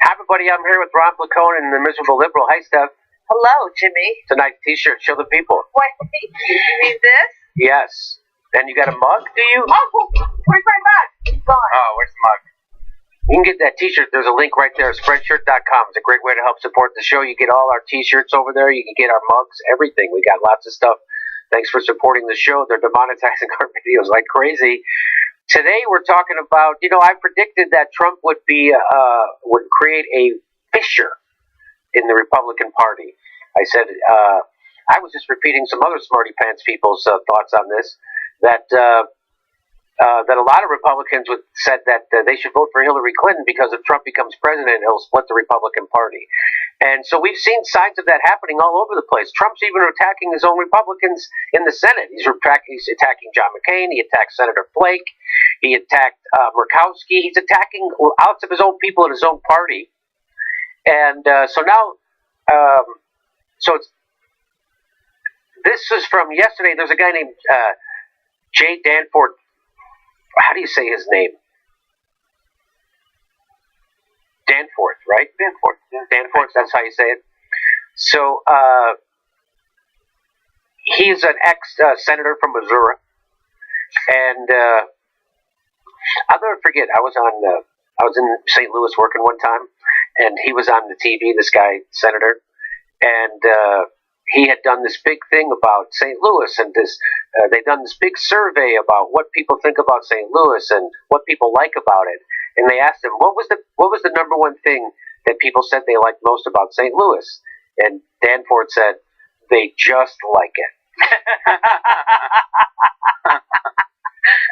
Hi, everybody. I'm here with Ron Placone and the Miserable Liberal. Hi, Steph. Hello, Jimmy. It's a nice T-shirt. Show the people. What? You need this? Yes. And you got a mug, do you? Oh, where's my mug? It's gone. Oh, where's the mug? You can get that T-shirt. There's a link right there. Spreadshirt.com. It's a great way to help support the show. You get all our T-shirts over there. You can get our mugs, everything. We got lots of stuff. Thanks for supporting the show. They're demonetizing our videos like crazy. Today we're talking about, I predicted that Trump would create a fissure in the Republican Party. I said, I was just repeating some other smarty pants people's thoughts on this, that a lot of Republicans said that they should vote for Hillary Clinton because if Trump becomes president, he'll split the Republican Party. And so we've seen signs of that happening all over the place. Trump's even attacking his own Republicans in the Senate. He's attacking John McCain. He attacked Senator Flake. He attacked Murkowski. He's attacking lots of his own people in his own party. And so now, this is from yesterday. There's a guy named Jay Danforth. How do you say his name? Danforth, right? Danforth. Danforth, that's how you say it. So, he's an ex-senator from Missouri. And I'll never forget, I was in St. Louis working one time, and he was on the TV, this guy, senator, and he had done this big thing about St. Louis, and they'd done this big survey about what people think about St. Louis and what people like about it. And they asked him, what was the number one thing that people said they liked most about St. Louis? And Danforth said, they just like it.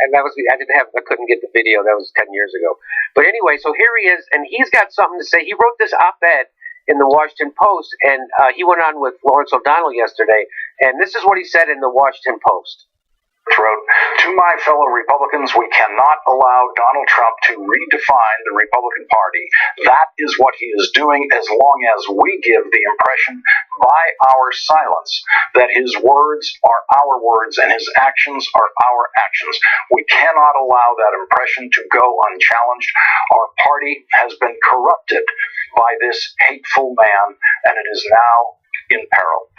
And I couldn't get the video. That was 10 years ago. But anyway, so here he is, and he's got something to say. He wrote this op-ed in the Washington Post, and he went on with Lawrence O'Donnell yesterday, and this is what he said in the Washington Post. Wrote, to my fellow Republicans, we cannot allow Donald Trump to redefine the Republican Party. That is what he is doing as long as we give the impression by our silence that his words are our words and his actions are our actions. We cannot allow that impression to go unchallenged. Our party has been corrupted by this hateful man, and it is now in peril.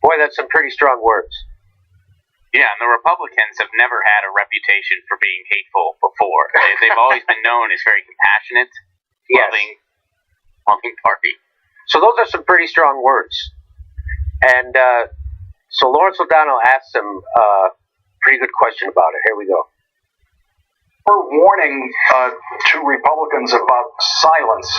Boy, that's some pretty strong words. Yeah, and the Republicans have never had a reputation for being hateful before. They've always been known as very compassionate, loving party. So those are some pretty strong words. And so Lawrence O'Donnell asked him a pretty good question about it. Here we go. We're warning to Republicans about silence.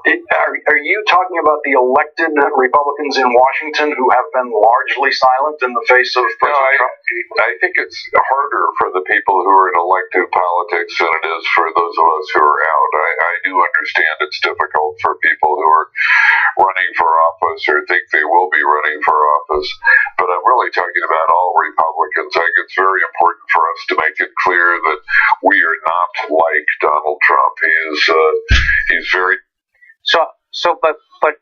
Are you talking about the elected Republicans in Washington who have been largely silent in the face of President Trump? I think it's harder for the people who are in elective politics than it is for those of us who are out. I do understand it's difficult for people who are running for office or think they will be running for office, but I'm really talking about all Republicans. I think it's very important for us to make it clear that we are not like Donald Trump. He's very but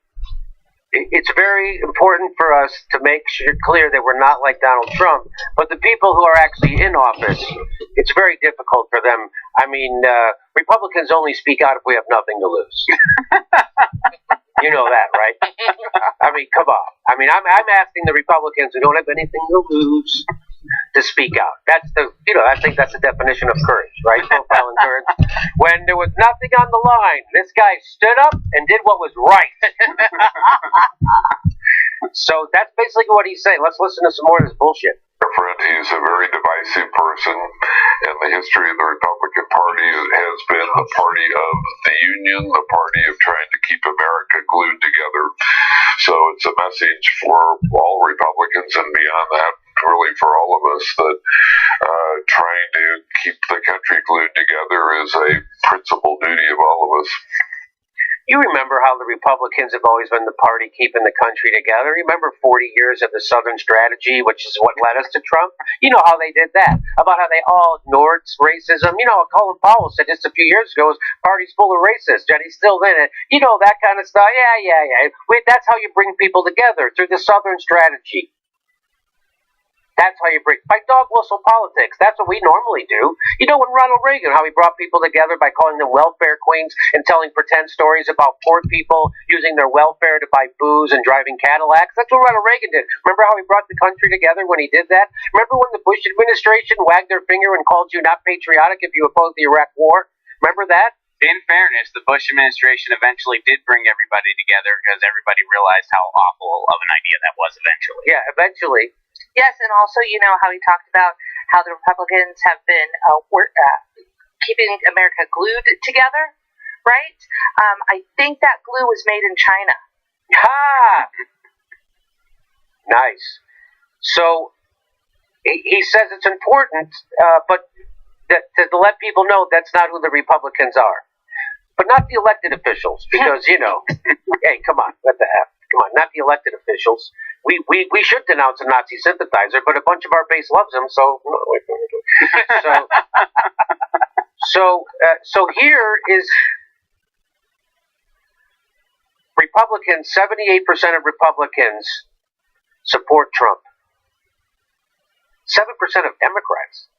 it's very important for us to make sure clear that we're not like Donald Trump. But the people who are actually in office, it's very difficult for them. I mean, Republicans only speak out if we have nothing to lose. You know that, right? I mean, come on. I mean, I'm asking the Republicans who don't have anything to lose to speak out. That's I think that's the definition of courage, right? Profile and courage. When there was nothing on the line, this guy stood up and did what was right. So that's basically what he's saying. Let's listen to some more of this bullshit. Different. He's a very divisive person, and the history of the Republican Party has been the party of the Union, the party of trying to keep America glued together. So it's a message for all Republicans and beyond that, really for all of us, that trying to keep the country glued together is a principal duty of all of us. You remember how the Republicans have always been the party keeping the country together. You remember 40 years of the Southern strategy, which is what led us to Trump? You know how they did that, about how they all ignored racism. You know, Colin Powell said just a few years ago, his party's full of racists, and he's still in it. You know, that kind of stuff. Yeah. That's how you bring people together, through the Southern strategy. That's how you break by dog whistle politics. That's what we normally do. You know, when Ronald Reagan, how he brought people together by calling them welfare queens and telling pretend stories about poor people using their welfare to buy booze and driving Cadillacs. That's what Ronald Reagan did. Remember how he brought the country together when he did that? Remember when the Bush administration wagged their finger and called you not patriotic if you opposed the Iraq War? Remember that? In fairness, the Bush administration eventually did bring everybody together because everybody realized how awful of an idea that was eventually. Yeah, eventually. Yes, and also, you know, how he talked about how the Republicans have been keeping America glued together, right? I think that glue was made in China. Ha! Nice. So, he says it's important, but to let people know that's not who the Republicans are. But not the elected officials, because, you know, hey, come on, what the F? Come on, not the elected officials. We should denounce a Nazi sympathizer, but a bunch of our base loves him, so so here is Republicans. 78% of Republicans support Trump. 7% of Democrats.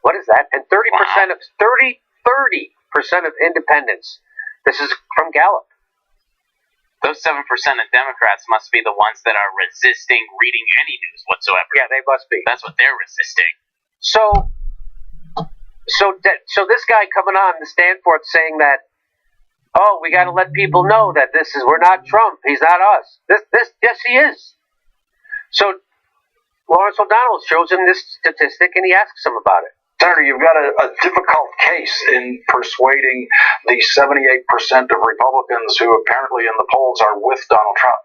What is that? And 30% of 30% of independents. This is from Gallup. Those 7% of Democrats must be the ones that are resisting reading any news whatsoever. Yeah, they must be. That's what they're resisting. So this guy coming on the stand for it saying that, oh, we got to let people know that we're not Trump. He's not us. Yes, he is. So Lawrence O'Donnell shows him this statistic and he asks him about it. Senator, you've got a difficult case in persuading the 78% of Republicans who apparently in the polls are with Donald Trump.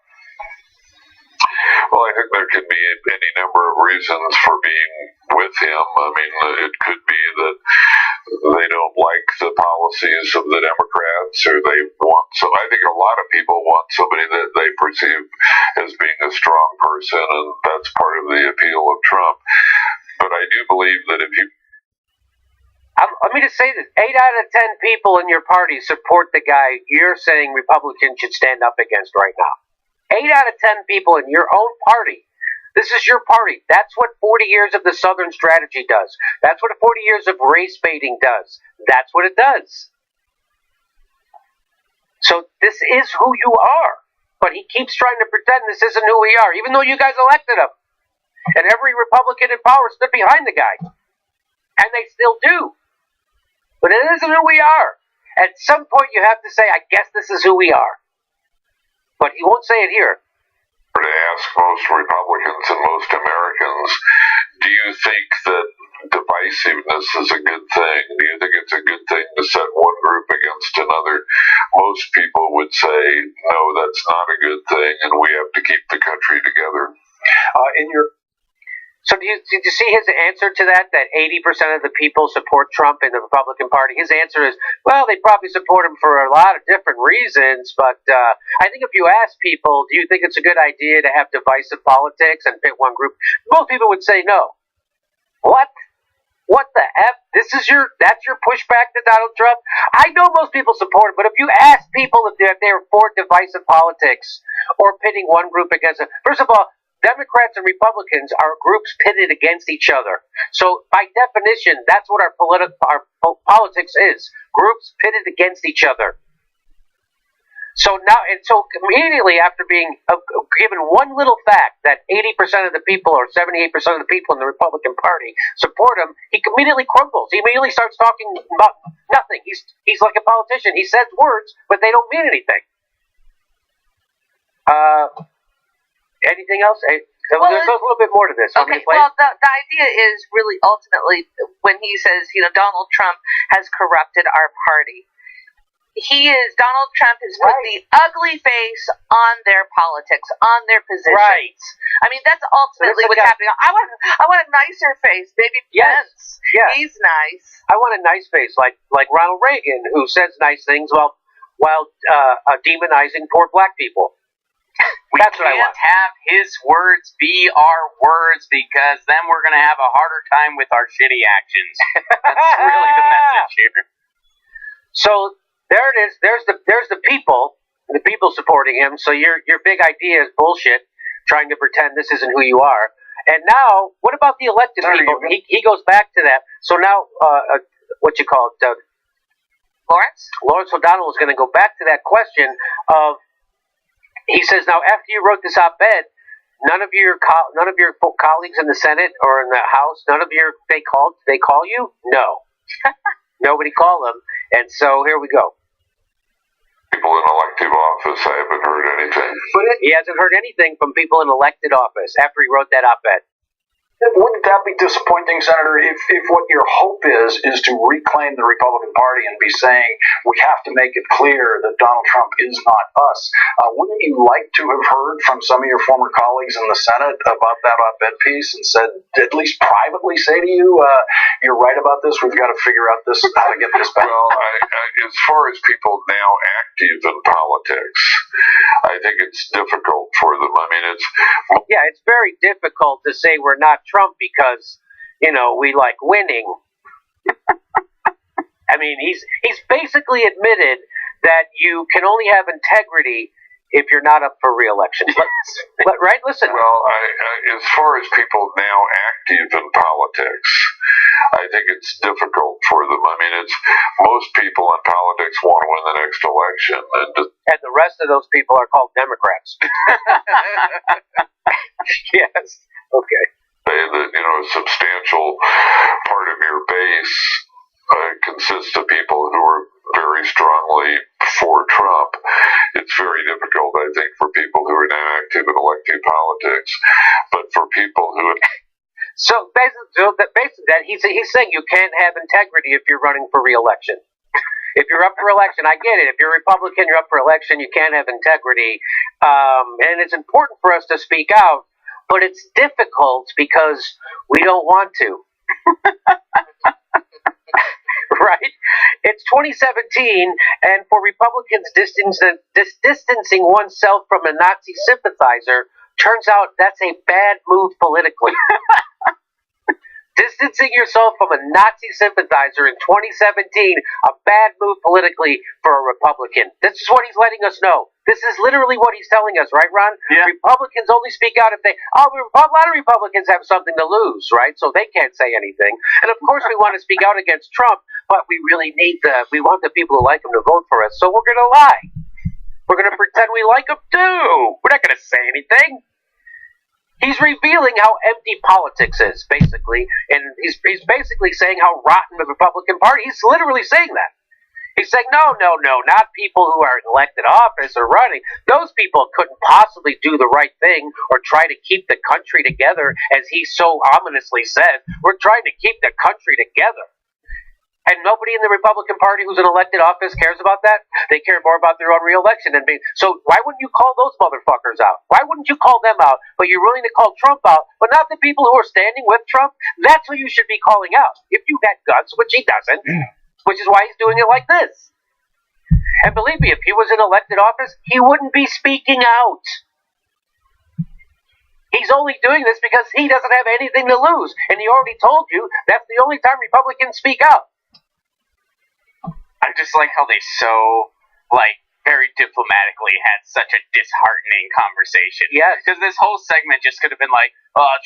Well, I think there could be any number of reasons for being with him. I mean, it could be that they don't like the policies of the Democrats, or they want some. I think a lot of people want somebody that they perceive as being a strong person, and that's part of the appeal of Trump. But I do believe that if you let me just say this. 8 out of 10 people in your party support the guy you're saying Republicans should stand up against right now. 8 out of 10 people in your own party. This is your party. That's what 40 years of the Southern strategy does. That's what 40 years of race baiting does. That's what it does. So this is who you are. But he keeps trying to pretend this isn't who we are, even though you guys elected him. And every Republican in power stood behind the guy. And they still do. But it isn't who we are. At some point you have to say, I guess this is who we are. But he won't say it here. To ask most Republicans and most Americans, do you think that divisiveness is a good thing? Do you think it's a good thing to set one group against another? Most people would say, no, that's not a good thing, and we have to keep the country together. So did you see his answer to that 80% of the people support Trump in the Republican Party? His answer is, well, they probably support him for a lot of different reasons, but I think if you ask people, do you think it's a good idea to have divisive politics and pit one group? Most people would say no. What? What the F? That's your pushback to Donald Trump? I know most people support him, but if you ask people if they're for divisive politics or pitting one group against it, first of all, Democrats and Republicans are groups pitted against each other. So, by definition, that's what our politics is. Groups pitted against each other. So immediately after being given one little fact that 80% of the people or 78% of the people in the Republican Party support him, he immediately crumbles. He immediately starts talking about nothing. He's like a politician. He says words, but they don't mean anything. Anything else? There's a little bit more to this. Okay, well, the idea is really ultimately when he says, Donald Trump has corrupted our party. Donald Trump has put the ugly face on their politics, on their positions. Right. I mean, that's ultimately what's happening. I want a nicer face. Maybe Pence. Yeah. He's nice. I want a nice face, like Ronald Reagan, who says nice things while demonizing poor black people. That's what I want. Have his words be our words, because then we're going to have a harder time with our shitty actions. That's really the message here. So there it is. There's the people supporting him. So your big idea is bullshit, trying to pretend this isn't who you are. And now, what about the elected people? He goes back to that. So now, what you call it, Lawrence O'Donnell is going to go back to that question of. He says now, after you wrote this op-ed, none of your colleagues in the Senate or in the House, they call you? No, nobody called them, and so here we go. People in elective office, I haven't heard anything. But he hasn't heard anything from people in elected office after he wrote that op-ed. Wouldn't that be disappointing, Senator, if what your hope is to reclaim the Republican Party and be saying we have to make it clear that Donald Trump is not us? Wouldn't you like to have heard from some of your former colleagues in the Senate about that op-ed piece and said, at least privately say to you, you're right about this, we've got to figure out how to get this back? Well, as far as people now active in politics, I think it's difficult for them. I mean, it's very difficult to say we're not Trump because, we like winning. I mean, he's basically admitted that you can only have integrity if you're not up for re-election. Right? Listen. Well, as far as people now active in politics, I think it's difficult for them. I mean, most people in politics want to win the next election. And the rest of those people are called Democrats. Yes. Okay. Say that, a substantial part of your base consists of people who are very strongly for Trump. It's very difficult, I think, for people who are now active in elective politics. But for people who... So basically, he's saying you can't have integrity if you're running for re-election. If you're up for election, I get it. If you're a Republican, you're up for election, you can't have integrity. And it's important for us to speak out, but it's difficult because we don't want to. Right? It's 2017, and for Republicans, distancing oneself from a Nazi sympathizer turns out that's a bad move politically. Distancing yourself from a Nazi sympathizer in 2017, a bad move politically for a Republican. This is what he's letting us know. This is literally what he's telling us, right, Ron? Yeah. Republicans only speak out if a lot of Republicans have something to lose, right? So they can't say anything. And of course we want to speak out against Trump, but we really we want the people who like him to vote for us. So we're going to lie. We're going to pretend we like him too. We're not going to say anything. He's revealing how empty politics is, basically, and he's basically saying how rotten the Republican Party. He's literally saying that. He's saying, no, not people who are in elected office or running. Those people couldn't possibly do the right thing or try to keep the country together, as he so ominously said. We're trying to keep the country together. And nobody in the Republican Party who's in elected office cares about that. They care more about their own re-election. So why wouldn't you call those motherfuckers out? Why wouldn't you call them out? But you're willing to call Trump out, but not the people who are standing with Trump? That's who you should be calling out. If you had guts, which he doesn't, which is why he's doing it like this. And believe me, if he was in elected office, he wouldn't be speaking out. He's only doing this because he doesn't have anything to lose. And he already told you that's the only time Republicans speak out. I just like how they very diplomatically had such a disheartening conversation. Yes. Because this whole segment just could have been like,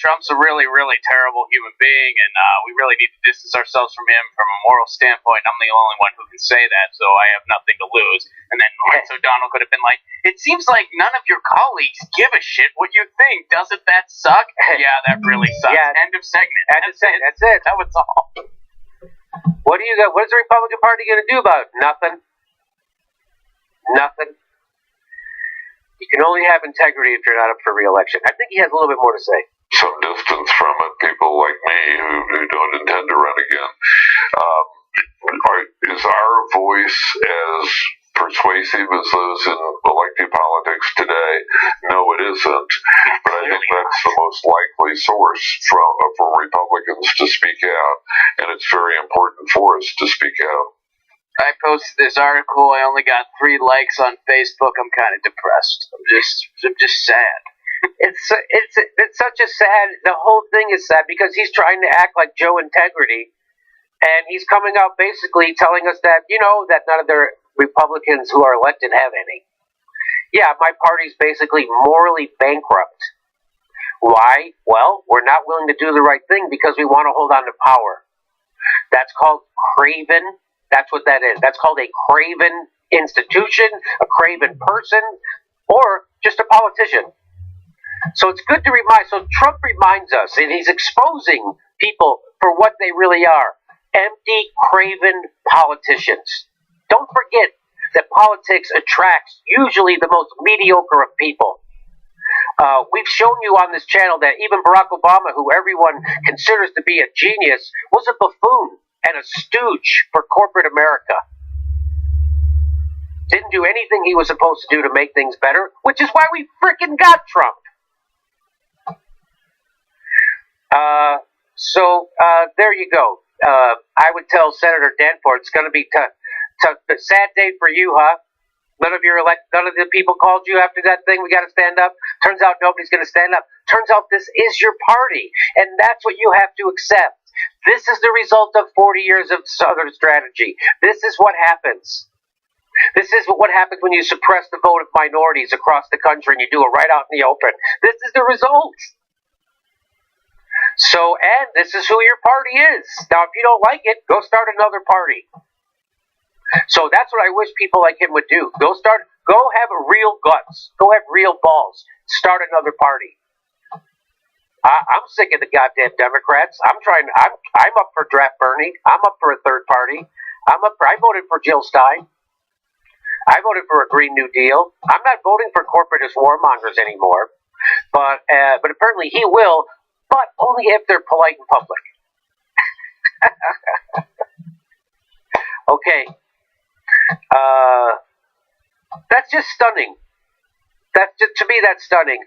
Trump's a really, really terrible human being, and we really need to distance ourselves from him from a moral standpoint. I'm the only one who can say that, so I have nothing to lose. And then Lawrence O'Donnell could have been like, it seems like none of your colleagues give a shit what you think. Doesn't that suck? Yeah, that really sucks. Yeah. End of segment. That's it. That was all. What is the Republican Party going to do about it? Nothing. You can only have integrity if you're not up for re-election. I think he has a little bit more to say. Some distance from it, people like me who don't intend to run again. Is our voice as persuasive as those in elective politics today? No, it isn't. But I think that's the most likely source for Republicans to speak out, and it's very important for us to speak out. I posted this article. I only got 3 likes on Facebook. I'm kind of depressed. I'm just sad. It's such a sad. The whole thing is sad because he's trying to act like Joe Integrity, and he's coming out basically telling us that that none of the Republicans who are elected have any. Yeah, my party's basically morally bankrupt. Why? Well, we're not willing to do the right thing because we want to hold on to power. That's called craven. That's what that is. That's called a craven institution, a craven person, or just a politician. So it's good to remind. So Trump reminds us, and he's exposing people for what they really are: empty, craven politicians. Don't forget that politics attracts usually the most mediocre of people. We've shown you on this channel that even Barack Obama, who everyone considers to be a genius, was a buffoon and a stooge for corporate America. Didn't do anything he was supposed to do to make things better, which is why we frickin' got Trump. So there you go. I would tell Senator Danforth it's going to be a sad day for you, huh? None of the people called you after that thing. We got to stand up. Turns out nobody's going to stand up. Turns out this is your party, and that's what you have to accept. This is the result of 40 years of Southern strategy. This is what happens. This is what happens when you suppress the vote of minorities across the country and you do it right out in the open. This is the result. So, and this is who your party is. Now, if you don't like it, go start another party. So that's what I wish people like him would do. Go have real guts. Go have real balls. Start another party. I'm sick of the goddamn Democrats. I'm up for draft Bernie. I'm up for a third party. I voted for Jill Stein. I voted for a Green New Deal. I'm not voting for corporatist warmongers anymore. But apparently he will, but only if they're polite in public. Okay. That's just stunning. To me, that's stunning.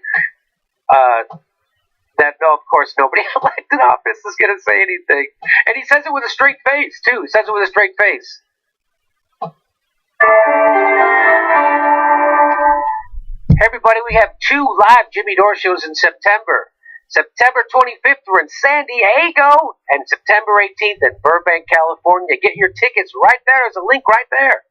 Of course, nobody elected office is going to say anything. And he says it with a straight face, too. He says it with a straight face. Hey, everybody, we have 2 live Jimmy Dore shows in September. September 25th, we're in San Diego, and September 18th in Burbank, California. Get your tickets right there. There's a link right there.